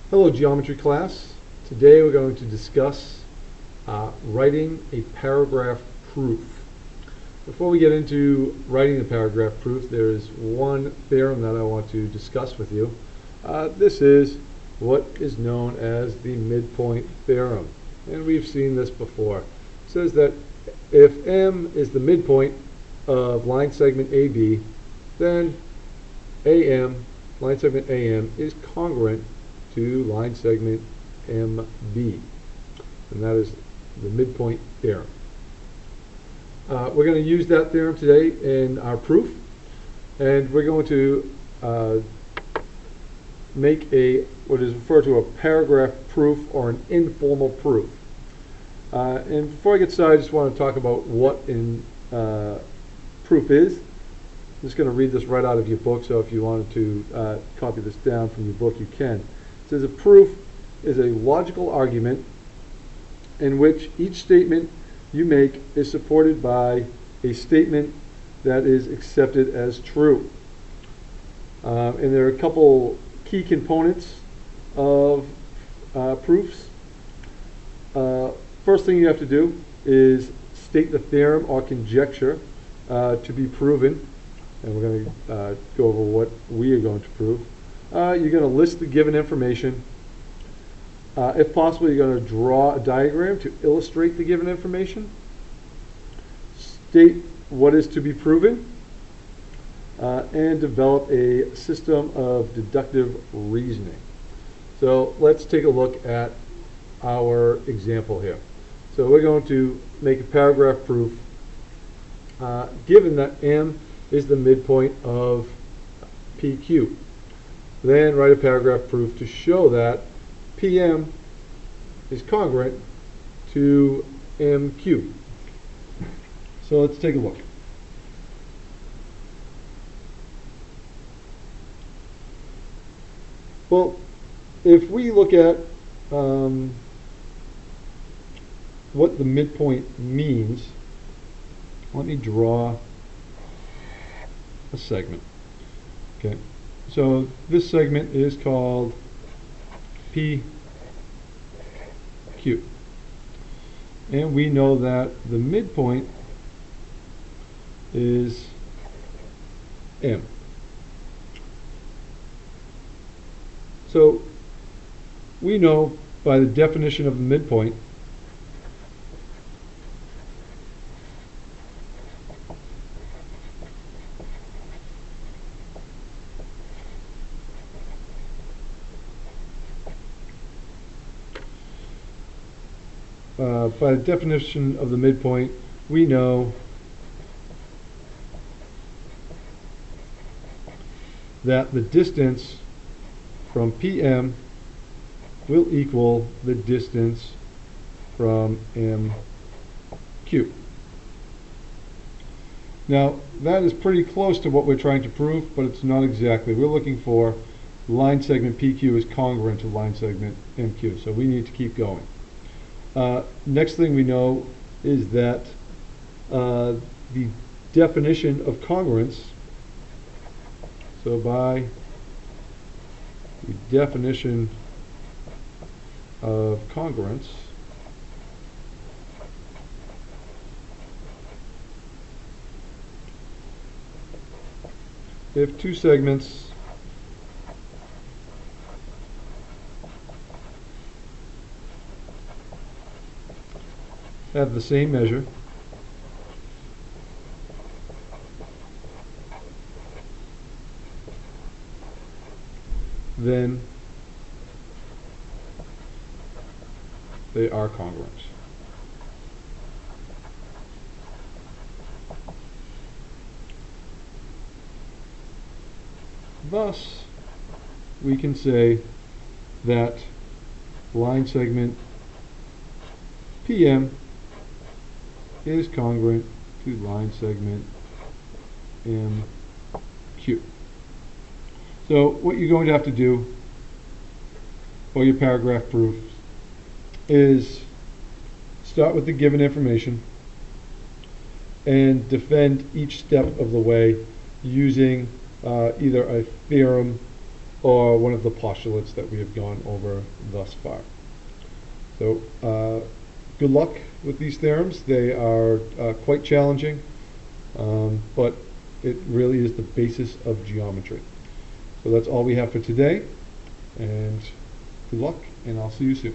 Hello, geometry class. Today we're going to discuss writing a paragraph proof. Before we get into writing the paragraph proof, there is one theorem that I want to discuss with you. This is what is known as the midpoint theorem, and we've seen this before. It says that if M is the midpoint of line segment AB, then AM, line segment AM, is congruent to line segment MB, and that is the midpoint theorem. We're going to use that theorem today in our proof, and we're going to make what is referred to a paragraph proof or an informal proof. And before I get started, I just want to talk about what proof is. I'm just going to read this right out of your book, so if you wanted to copy this down from your book, you can. It says a proof is a logical argument in which each statement you make is supported by a statement that is accepted as true. And there are a couple key components of proofs. First thing you have to do is state the theorem or conjecture to be proven. And we're going to go over what we are going to prove. You're going to list the given information. If possible, you're going to draw a diagram to illustrate the given information. State what is to be proven. And develop a system of deductive reasoning. So let's take a look at our example here. So we're going to make a paragraph proof given that M is the midpoint of PQ. Then write a paragraph proof to show that PM is congruent to MQ. So let's take a look. Well, if we look at what the midpoint means, let me draw a segment. Okay, so this segment is called PQ, and we know that the midpoint is M. So we know by the definition of the midpoint we know that the distance from PM will equal the distance from MQ. Now, that is pretty close to what we're trying to prove, but it's not exactly. We're looking for line segment PQ is congruent to line segment MQ, so we need to keep going. Next thing we know is that the definition of congruence, so by the definition of congruence, if two segments have the same measure, then they are congruent. Thus, we can say that line segment PM is congruent to line segment MQ. So what you're going to have to do for your paragraph proof is start with the given information and defend each step of the way using either a theorem or one of the postulates that we have gone over thus far. So good luck with these theorems. They are quite challenging, but it really is the basis of geometry. So that's all we have for today, and good luck, and I'll see you soon.